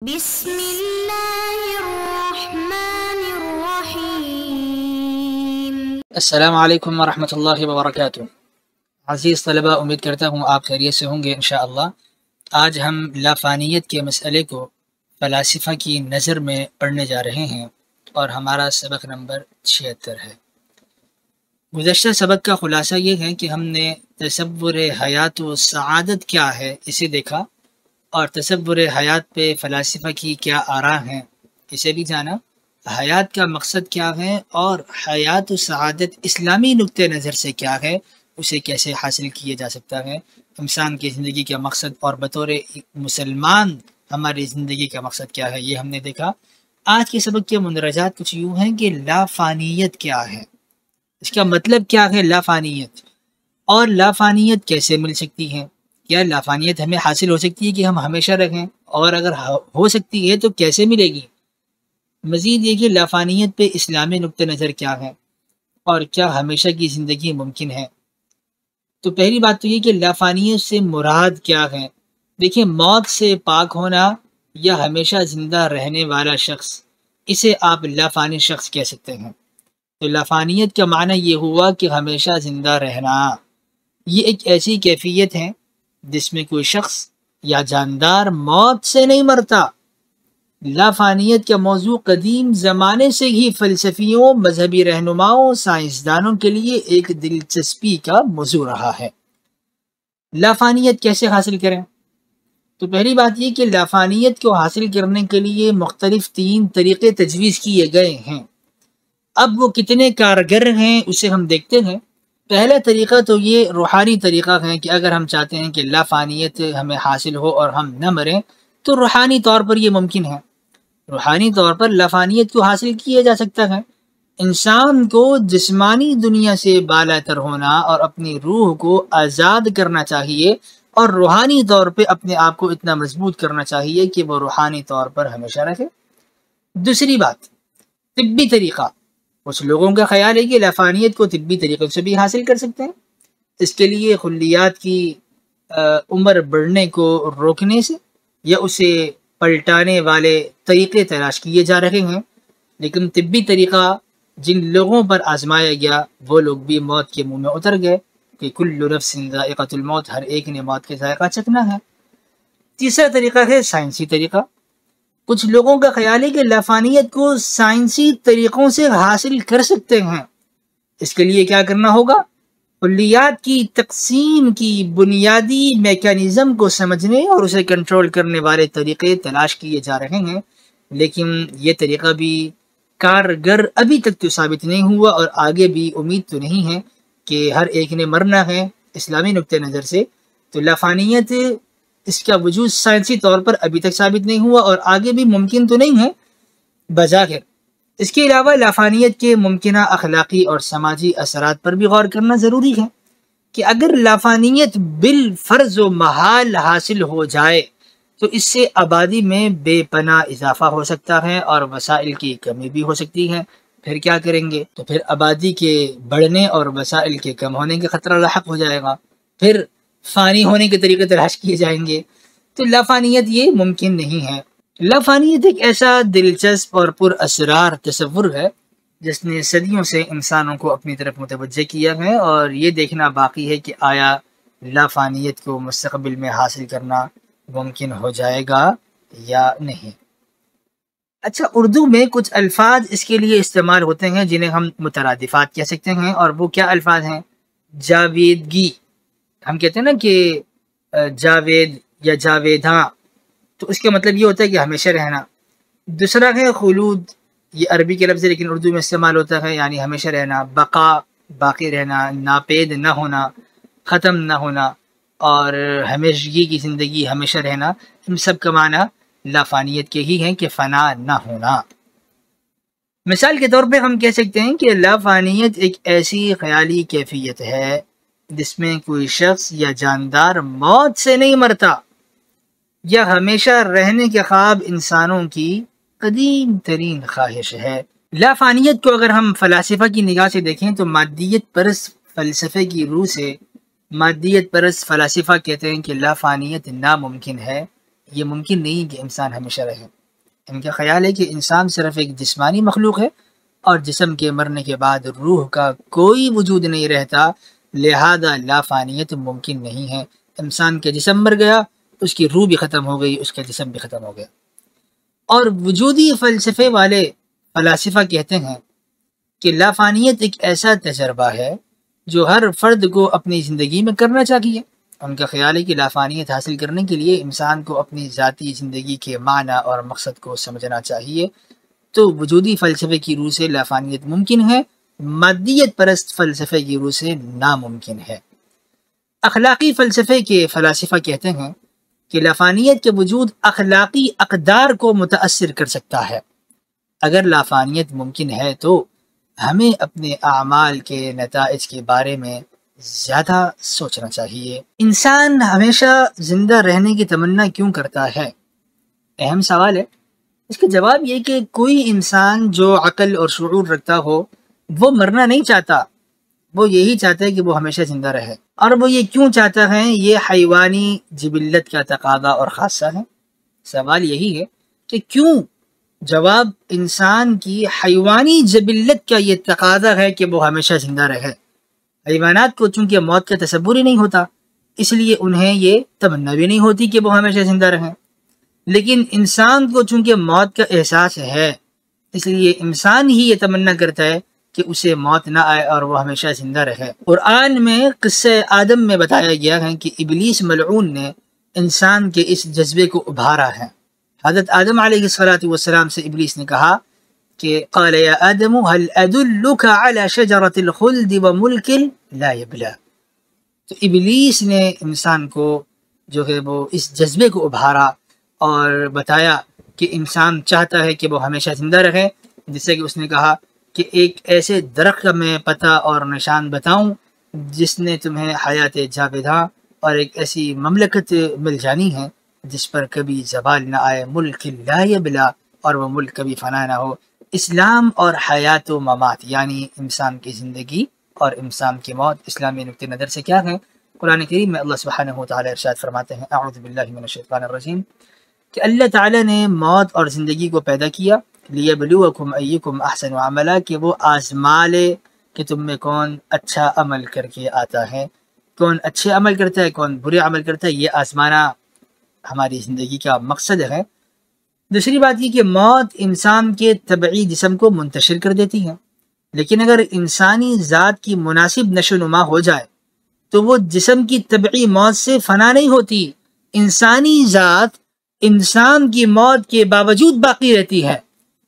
بسم اللہ الرحمن الرحیم۔ السلام علیکم ورحمۃ اللہ وبرکاتہ۔ عزیز طلباء، امید کرتا ہوں آپ خیریت سے ہوں گے انشاءاللہ۔ آج ہم لافانیت کے مسئلے کو فلاسفہ کی نظر میں پڑھنے جا رہے ہیں اور ہمارا سبق نمبر 76 ہے۔ گزشتہ سبق کا خلاصہ یہ ہے کہ ہم نے تصور حیات و سعادت کیا ہے اسے دیکھا، اور تصور حیات پہ فلاسفہ کی کیا آراء ہیں اسے بھی جانا، حیات کا مقصد کیا ہے اور حیات و سعادت اسلامی نقطہ نظر سے کیا ہے، اسے کیسے حاصل کیا جا سکتا ہے، انسان کی زندگی کا مقصد اور بطور مسلمان ہماری زندگی کا مقصد کیا ہے، یہ ہم نے دیکھا۔ آج کے سبق کے مندرجات کچھ یوں ہیں کہ لافانیت کیا ہے، اس کا مطلب کیا ہے لافانیت، اور لافانیت کیسے مل سکتی ہے، کیا لافانیت ہمیں حاصل ہو سکتی ہے کہ ہم ہمیشہ رہیں، اور اگر ہو سکتی ہے تو کیسے ملے گی۔ مزید یہ کہ لافانیت پہ اسلامی نقطہ نظر کیا ہے اور کیا ہمیشہ کی زندگی ممکن ہے۔ تو پہلی بات تو یہ کہ لافانیت سے مراد کیا ہے۔ دیکھیں، موت سے پاک ہونا یا ہمیشہ زندہ رہنے والا شخص، اسے آپ لافانی شخص کہہ سکتے ہیں۔ تو لافانیت کا معنی یہ ہوا کہ ہمیشہ زندہ رہنا، یہ ایک ایسی کیفیت ہے جس میں کوئی شخص یا جاندار موت سے نہیں مرتا۔ لافانیت کا موضوع قدیم زمانے سے ہی فلسفیوں، مذہبی رہنماؤں، سائنسدانوں کے لیے ایک دلچسپی کا موضوع رہا ہے۔ لافانیت کیسے حاصل کریں؟ تو پہلی بات یہ کہ لافانیت کو حاصل کرنے کے لیے مختلف 3 طریقے تجویز کیے گئے ہیں۔ اب وہ کتنے کارگر ہیں اسے ہم دیکھتے ہیں۔ پہلا طریقہ تو یہ روحانی طریقہ ہے کہ اگر ہم چاہتے ہیں کہ لافانیت ہمیں حاصل ہو اور ہم نہ مریں تو روحانی طور پر یہ ممکن ہے۔ روحانی طور پر لافانیت کو حاصل کیا جا سکتا ہے۔ انسان کو جسمانی دنیا سے بالا تر ہونا اور اپنی روح کو آزاد کرنا چاہیے، اور روحانی طور پہ اپنے آپ کو اتنا مضبوط کرنا چاہیے کہ وہ روحانی طور پر ہمیشہ رہے۔ دوسری بات، طبی طریقہ۔ کچھ لوگوں کا خیال ہے کہ لافانیت کو طبی طریقوں سے بھی حاصل کر سکتے ہیں۔ اس کے لیے خلیات کی عمر بڑھنے کو روکنے سے یا اسے پلٹانے والے طریقے تلاش کیے جا رہے ہیں، لیکن طبی طریقہ جن لوگوں پر آزمایا گیا وہ لوگ بھی موت کے منہ میں اتر گئے کہ کل نفس ذائقۃ الموت، ہر ایک نے موت کے ذائقہ چکھنا ہے۔ تیسرا طریقہ ہے سائنسی طریقہ۔ کچھ لوگوں کا خیال ہے کہ لافانیت کو سائنسی طریقوں سے حاصل کر سکتے ہیں۔ اس کے لیے کیا کرنا ہوگا؟ خلیات کی تقسیم کی بنیادی میکانزم کو سمجھنے اور اسے کنٹرول کرنے والے طریقے تلاش کیے جا رہے ہیں، لیکن یہ طریقہ بھی کارگر ابھی تک تو ثابت نہیں ہوا، اور آگے بھی امید تو نہیں ہے کہ ہر ایک نے مرنا ہے اسلامی نقطہ نظر سے۔ تو لافانیت، اس کا وجود سائنسی طور پر ابھی تک ثابت نہیں ہوا اور آگے بھی ممکن تو نہیں ہے بظاہر۔ اس کے علاوہ لافانیت کے ممکنہ اخلاقی اور سماجی اثرات پر بھی غور کرنا ضروری ہے کہ اگر لافانیت بالفرض و محال حاصل ہو جائے تو اس سے آبادی میں بے پناہ اضافہ ہو سکتا ہے اور وسائل کی کمی بھی ہو سکتی ہے۔ پھر کیا کریں گے؟ تو پھر آبادی کے بڑھنے اور وسائل کے کم ہونے کا خطرہ لاحق ہو جائے گا، پھر فانی ہونے کے طریقے تلاش کیے جائیں گے۔ تو لافانیت یہ ممکن نہیں ہے۔ لافانیت ایک ایسا دلچسپ اور پر اسرار تصور ہے جس نے صدیوں سے انسانوں کو اپنی طرف متوجہ کیا ہے، اور یہ دیکھنا باقی ہے کہ آیا لافانیت کو مستقبل میں حاصل کرنا ممکن ہو جائے گا یا نہیں۔ اچھا، اردو میں کچھ الفاظ اس کے لیے استعمال ہوتے ہیں جنہیں ہم مترادفات کہہ سکتے ہیں، اور وہ کیا الفاظ ہیں؟ جاویدگی، ہم کہتے ہیں نا کہ جاوید یا جاویداں، تو اس کا مطلب یہ ہوتا ہے کہ ہمیشہ رہنا۔ دوسرا ہے خلود، یہ عربی کے لفظ ہے لیکن اردو میں استعمال ہوتا ہے، یعنی ہمیشہ رہنا۔ بقا، باقی رہنا، ناپید نہ ہونا، ختم نہ ہونا، اور ہمیشگی کی زندگی، ہمیشہ رہنا، ان سب کا معنی لافانیت کے ہی ہیں کہ فنا نہ ہونا۔ مثال کے طور پہ ہم کہہ سکتے ہیں کہ لافانیت ایک ایسی خیالی کیفیت ہے جس میں کوئی شخص یا جاندار موت سے نہیں مرتا، یا ہمیشہ رہنے کے خواب انسانوں کی قدیم ترین خواہش ہے۔ لافانیت کو اگر ہم فلاسفہ کی نگاہ سے دیکھیں تو مادیت پرست فلسفے کی روح سے مادیت پرست فلاسفہ کہتے ہیں کہ لافانیت ناممکن ہے، یہ ممکن نہیں کہ انسان ہمیشہ رہے۔ ان کا خیال ہے کہ انسان صرف ایک جسمانی مخلوق ہے اور جسم کے مرنے کے بعد روح کا کوئی وجود نہیں رہتا، لہذا لا فانیت ممکن نہیں ہے۔ انسان کا جسم مر گیا، اس کی روح بھی ختم ہو گئی، اس کا جسم بھی ختم ہو گیا۔ اور وجودی فلسفے والے فلاسفہ کہتے ہیں کہ لا فانیت ایک ایسا تجربہ ہے جو ہر فرد کو اپنی زندگی میں کرنا چاہیے۔ ان کا خیال ہے کہ لا فانیت حاصل کرنے کے لیے انسان کو اپنی ذاتی زندگی کے معنی اور مقصد کو سمجھنا چاہیے۔ تو وجودی فلسفے کی روح سے لا فانیت ممکن ہے، مادیت پرست فلسفے کی روح سے ناممکن ہے۔ اخلاقی فلسفے کے فلاسفہ کہتے ہیں کہ لا فانیت کے وجود اخلاقی اقدار کو متاثر کر سکتا ہے۔ اگر لا فانیت ممکن ہے تو ہمیں اپنے اعمال کے نتائج کے بارے میں زیادہ سوچنا چاہیے۔ انسان ہمیشہ زندہ رہنے کی تمنا کیوں کرتا ہے؟ اہم سوال ہے۔ اس کا جواب یہ کہ کوئی انسان جو عقل اور شعور رکھتا ہو وہ مرنا نہیں چاہتا، وہ یہی چاہتا ہے کہ وہ ہمیشہ زندہ رہے۔ اور وہ یہ کیوں چاہتا ہے؟ یہ حیوانی جبلت کا تقاضا اور خاصہ ہے۔ سوال یہی ہے کہ کیوں؟ جواب انسان کی حیوانی جبلت کا یہ تقاضا ہے کہ وہ ہمیشہ زندہ رہے۔ حیوانات کو چونکہ موت کا تصور ہی نہیں ہوتا، اس لیے انہیں یہ تمنا بھی نہیں ہوتی کہ وہ ہمیشہ زندہ رہیں۔ لیکن انسان کو چونکہ موت کا احساس ہے، اس لیے انسان ہی یہ تمنا کرتا ہے کہ اسے موت نہ آئے اور وہ ہمیشہ زندہ رہے۔ قرآن میں قصہ آدم میں بتایا گیا ہے کہ ابلیس ملعون نے انسان کے اس جذبے کو ابھارا ہے۔ حضرت آدم علیہ السلام سے ابلیس نے کہا کہ قال یا آدم هل ادلک علی شجرۃ الخلد وملک لا یبلی۔ تو ابلیس نے انسان کو جو ہے وہ اس جذبے کو ابھارا اور بتایا کہ انسان چاہتا ہے کہ وہ ہمیشہ زندہ رہے، جس سے کہ اس نے کہا کہ ایک ایسے درخت کا میں پتہ اور نشان بتاؤں جس نے تمہیں حیات جاوداں اور ایک ایسی مملکت مل جانی ہے جس پر کبھی زوال نہ آئے، ملک لا یبلا، اور وہ ملک کبھی فنا نہ ہو۔ اسلام اور حیات و ممات یعنی انسان کی زندگی اور انسان کی موت اسلامی نقطہ نظر سے کیا ہے؟ قرآن کریم میں اللہ سبحانہ وتعالی ارشاد فرماتے ہیں اعوذ باللہ من الشیطان الرجیم کہ اللہ تعالی نے موت اور زندگی کو پیدا کیا لیبلوکم ایکم احسن عملا، کہ وہ آزما لے کہ تم میں کون اچھا عمل کر کے آتا ہے، کون اچھے عمل کرتا ہے، کون برے عمل کرتا ہے۔ یہ آزمانا ہماری زندگی کا مقصد ہے۔ دوسری بات یہ کہ موت انسان کے طبعی جسم کو منتشر کر دیتی ہے، لیکن اگر انسانی ذات کی مناسب نشو و نما ہو جائے تو وہ جسم کی طبعی موت سے فنا نہیں ہوتی، انسانی ذات انسان کی موت کے باوجود باقی رہتی ہے۔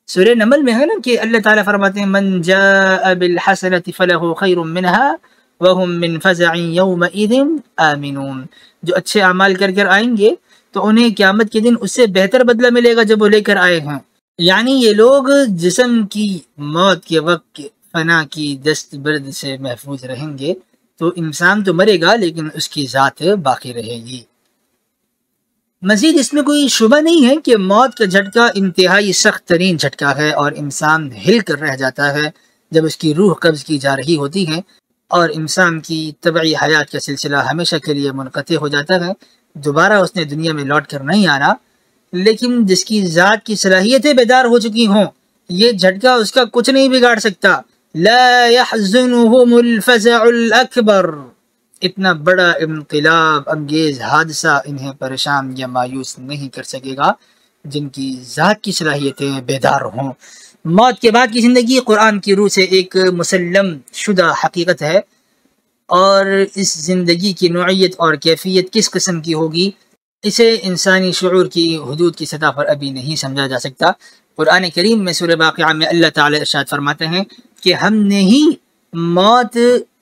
سورہ نمل میں ہے نا کہ اللہ تعالیٰ فرماتے ہیں من جاء بالحسنۃ فلہ خیر منہا وہم من فزع یومئذ آمنون، جو اچھے اعمال کر کر آئیں گے تو انہیں قیامت کے دن اس سے بہتر بدلہ ملے گا جب وہ لے کر آئے ہیں۔ یعنی یہ لوگ جسم کی موت کے وقت فنا کی دست برد سے محفوظ رہیں گے، تو انسان تو مرے گا لیکن اس کی ذات باقی رہے گی۔ مزید اس میں کوئی شبہ نہیں ہے کہ موت کا جھٹکا انتہائی سخت ترین جھٹکا ہے اور انسان ہل کر رہ جاتا ہے جب اس کی روح قبض کی جا رہی ہوتی ہے اور انسان کی طبعی حیات کا سلسلہ ہمیشہ کے لیے منقطع ہو جاتا ہے، دوبارہ اس نے دنیا میں لوٹ کر نہیں آنا۔ لیکن جس کی ذات کی صلاحیتیں بیدار ہو چکی ہوں، یہ جھٹکا اس کا کچھ نہیں بگاڑ سکتا۔ لا يحزنهم الفزع الاکبر، اتنا بڑا انقلاب انگیز حادثہ انہیں پریشان یا مایوس نہیں کر سکے گا جن کی ذات کی صلاحیتیں بیدار ہوں۔ موت کے بعد کی زندگی قرآن کی روح سے ایک مسلم شدہ حقیقت ہے، اور اس زندگی کی نوعیت اور کیفیت کس قسم کی ہوگی اسے انسانی شعور کی حدود کی سطح پر ابھی نہیں سمجھا جا سکتا۔ قرآن کریم میں سورہ واقعہ میں اللہ تعالی ارشاد فرماتے ہیں کہ ہم نے ہی موت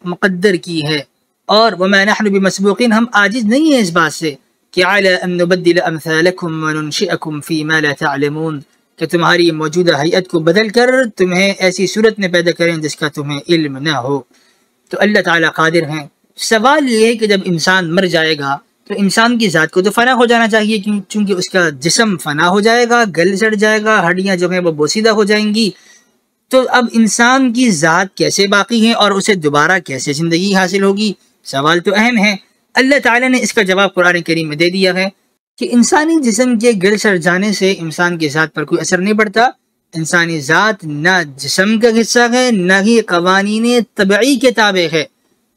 مقدر کی ہے، اور وما نحن بمسبوقین، ہم عاجز نہیں ہیں اس بات سے کہ علی ان نبدل امثالکم وننشئکم فیما لا تعلمون، کہ تمہاری موجودہ حیت کو بدل کر تمہیں ایسی صورت میں پیدا کریں جس کا تمہیں علم نہ ہو۔ تو اللہ تعالیٰ قادر ہیں۔ سوال یہ ہے کہ جب انسان مر جائے گا تو انسان کی ذات کو تو فنا ہو جانا چاہیے، چونکہ اس کا جسم فنا ہو جائے گا، گل سڑ جائے گا، ہڈیاں جو ہیں وہ بوسیدہ ہو جائیں گی۔ تو اب انسان کی ذات کیسے باقی ہے اور اسے دوبارہ کیسے زندگی حاصل ہوگی؟ سوال تو اہم ہے۔ اللہ تعالیٰ نے اس کا جواب قرآن کریم میں دے دیا ہے۔ کہ انسانی جسم کے گل سڑ جانے سے انسان کی ذات پر کوئی اثر نہیں پڑتا. انسانی ذات نہ جسم کا حصہ ہے نہ ہی قوانین طبعی کے تابع ہے.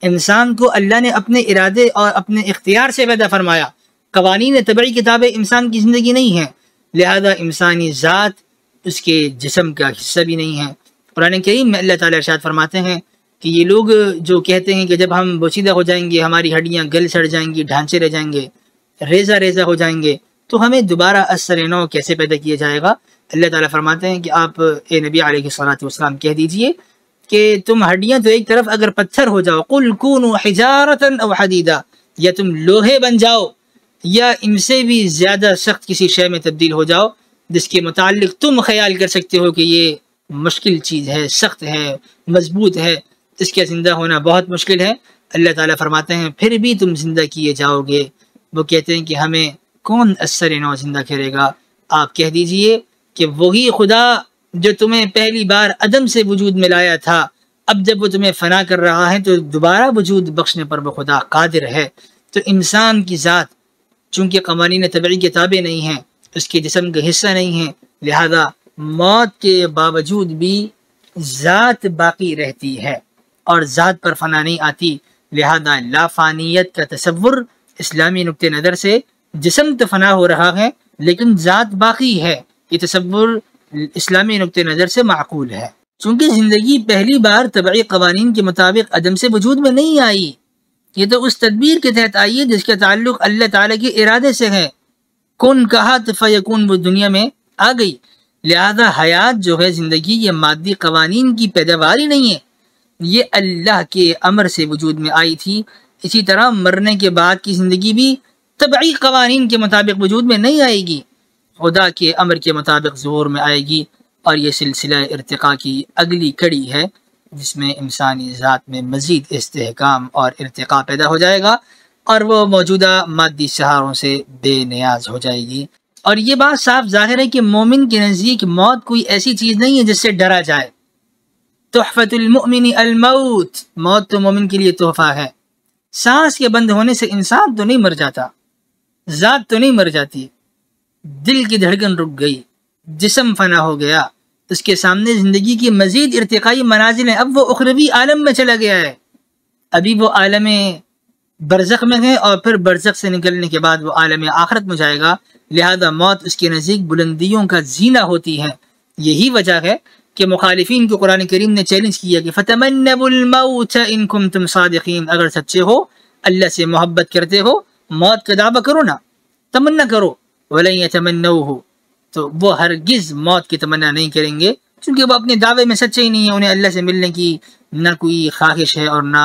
انسان کو اللہ نے اپنے ارادے اور اپنے اختیار سے پیدا فرمایا. قوانین طبعی کے تابع انسان کی زندگی نہیں ہے، لہذا انسانی ذات اس کے جسم کا حصہ بھی نہیں ہے. قرآن کریم میں اللہ تعالیٰ ارشاد فرماتے ہیں کہ یہ لوگ جو کہتے ہیں کہ جب ہم بوسیدہ ہو جائیں گے ہماری ہڈیاں گل سڑ جائیں گی، ڈھانچے رہ جائیں گے، ریزہ ریزہ ہو جائیں گے، تو ہمیں دوبارہ اثر نو کیسے پیدا کیا جائے گا؟ اللہ تعالیٰ فرماتے ہیں کہ آپ اے نبی علیہ الصلوۃ والسلام کہہ دیجئے کہ تم ہڈیاں تو ایک طرف اگر پتھر ہو جاؤ، قل کونوا حجارۃ او حدیدا، یا تم لوہے بن جاؤ یا ان سے بھی زیادہ سخت کسی شے میں تبدیل ہو جاؤ جس کے متعلق تم خیال کر سکتے ہو کہ یہ مشکل چیز ہے، سخت ہے، مضبوط ہے، اس کا زندہ ہونا بہت مشکل ہے. اللہ تعالیٰ فرماتے ہیں پھر بھی تم زندہ کیے جاؤ گے. وہ کہتے ہیں کہ ہمیں کون اثر نو زندہ کرے گا؟ آپ کہہ دیجئے کہ وہی خدا جو تمہیں پہلی بار عدم سے وجود میں لایا تھا، اب جب وہ تمہیں فنا کر رہا ہے تو دوبارہ وجود بخشنے پر وہ خدا قادر ہے. تو انسان کی ذات چونکہ قوانین طبعی کے تابع نہیں ہیں، اس کے جسم کا حصہ نہیں ہے، لہذا موت کے باوجود بھی ذات باقی رہتی ہے اور ذات پر فنا نہیں آتی. لہذا لا فانیت کا تصور اسلامی نقطہ نظر سے جسم تو فنا ہو رہا ہے لیکن ذات باقی ہے، یہ تصور اسلامی نقطہ نظر سے معقول ہے. چونکہ زندگی پہلی بار طبعی قوانین کے مطابق عدم سے وجود میں نہیں آئی، یہ تو اس تدبیر کے تحت آئی ہے جس کا تعلق اللہ تعالیٰ کے ارادے سے ہے. کن کہا تو فیکون، وہ دنیا میں آ گئی. لہذا حیات جو ہے زندگی یہ مادی قوانین کی پیداوار ہی نہیں ہے، یہ اللہ کے امر سے وجود میں آئی تھی. اسی طرح مرنے کے بعد کی زندگی بھی طبعی قوانین کے مطابق وجود میں نہیں آئے گی، خدا کے امر کے مطابق ظہور میں آئے گی. اور یہ سلسلہ ارتقاء کی اگلی کڑی ہے جس میں انسانی ذات میں مزید استحکام اور ارتقاء پیدا ہو جائے گا اور وہ موجودہ مادی سہاروں سے بے نیاز ہو جائے گی. اور یہ بات صاف ظاہر ہے کہ مومن کے نزدیک موت کوئی ایسی چیز نہیں ہے جس سے ڈرا جائے. تحفۃ المؤمن الموت، موت تو مومن کے لیے تحفہ ہے. سانس کے بند ہونے سے انسان تو نہیں مر جاتا، ذات تو نہیں مر جاتی، دل کی دھڑکن رک گئی، جسم فنا ہو گیا، اس کے سامنے زندگی کی مزید ارتقائی منازل ہیں. اب وہ اخروی عالم میں چلا گیا ہے، ابھی وہ عالم برزخ میں ہے اور پھر برزخ سے نکلنے کے بعد وہ عالم آخرت میں جائے گا. لہذا موت اس کے نزدیک بلندیوں کا زینہ ہوتی ہے. یہی وجہ ہے کہ مخالفین کو قرآن کریم نے چیلنج کیا کہ فَتَمَنَّبُ الْمَوْتَ إِن كُنْتُمْ صَادِقِينَ، اگر سچے ہو، اللہ سے محبت کرتے ہو، موت کا دعویٰ کرو نا، تمنا کرو. وَلَن يَتَمَنَّوْهُ، تو وہ ہرگز موت کی تمنا نہیں کریں گے کیونکہ وہ اپنے دعوے میں سچے ہی نہیں ہیں. انہیں اللہ سے ملنے کی نہ کوئی خواہش ہے اور نہ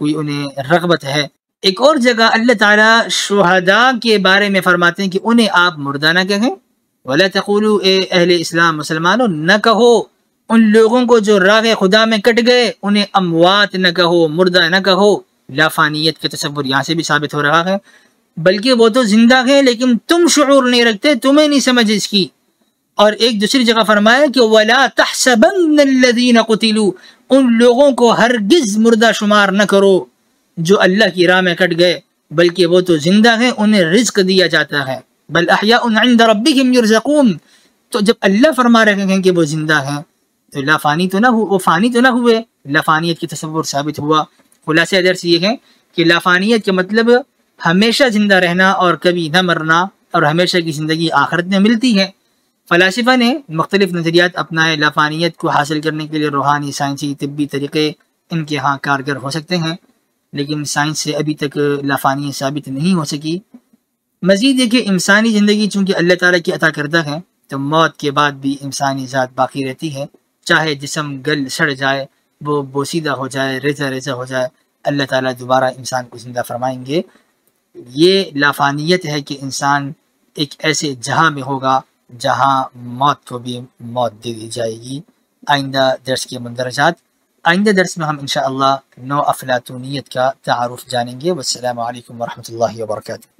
کوئی انہیں رغبت ہے. ایک اور جگہ اللہ تعالیٰ شہداء کے بارے میں فرماتے ہیں کہ انہیں آپ مردہ نہ کہیں. وَلَا تَقُولُوا، اے اہل اسلام مسلمانوں نہ کہو ان لوگوں کو جو راہ خدا میں کٹ گئے، انہیں اموات نہ کہو، مردہ نہ کہو. لا فانیت کا تصور یہاں سے بھی ثابت ہو رہا ہے، بلکہ وہ تو زندہ ہیں لیکن تم شعور نہیں رکھتے، تمہیں نہیں سمجھ اس کی. اور ایک دوسری جگہ فرمایا کہ وَلَا تَحْسَبَنَّ الَّذِينَ قُتِلُوا، ان لوگوں کو ہرگز مردہ شمار نہ کرو جو اللہ کی راہ میں کٹ گئے، بلکہ وہ تو زندہ ہیں، انہیں رزق دیا جاتا ہے. بل احیاء عند ربهم يرزقون، تو جب اللہ فرما رہے ہیں کہ وہ زندہ ہیں تو لا فانی تو نہ ہو، وہ فانی تو نہ ہوئے. لا فانیت کی تصور ثابت ہوا. خلاصہ درس یہ ہے کہ لا فانیت کا مطلب ہمیشہ زندہ رہنا اور کبھی نہ مرنا، اور ہمیشہ کی زندگی آخرت میں ملتی ہے. فلاسفہ نے مختلف نظریات اپنائے. لا فانیت کو حاصل کرنے کے لیے روحانی، سائنسی، طبی طریقے ان کے ہاں کارگر ہو سکتے ہیں، لیکن سائنس سے ابھی تک لا فانیت ثابت نہیں ہو سکی. مزید یہ کہ انسانی زندگی چونکہ اللہ تعالیٰ کی عطا کردہ ہے تو موت کے بعد بھی انسانی ذات باقی رہتی ہے. چاہے جسم گل سڑ جائے، وہ بوسیدہ ہو جائے، ریزہ ریزہ ہو جائے، اللہ تعالیٰ دوبارہ انسان کو زندہ فرمائیں گے. یہ لافانیت ہے کہ انسان ایک ایسے جہاں میں ہوگا جہاں موت کو بھی موت دے دی جائے گی. آئندہ درس کے مندرجات، آئندہ درس میں ہم انشاءاللہ نو افلاطونیت کا تعارف جانیں گے. والسلام علیکم ورحمۃ اللہ وبرکاتہ.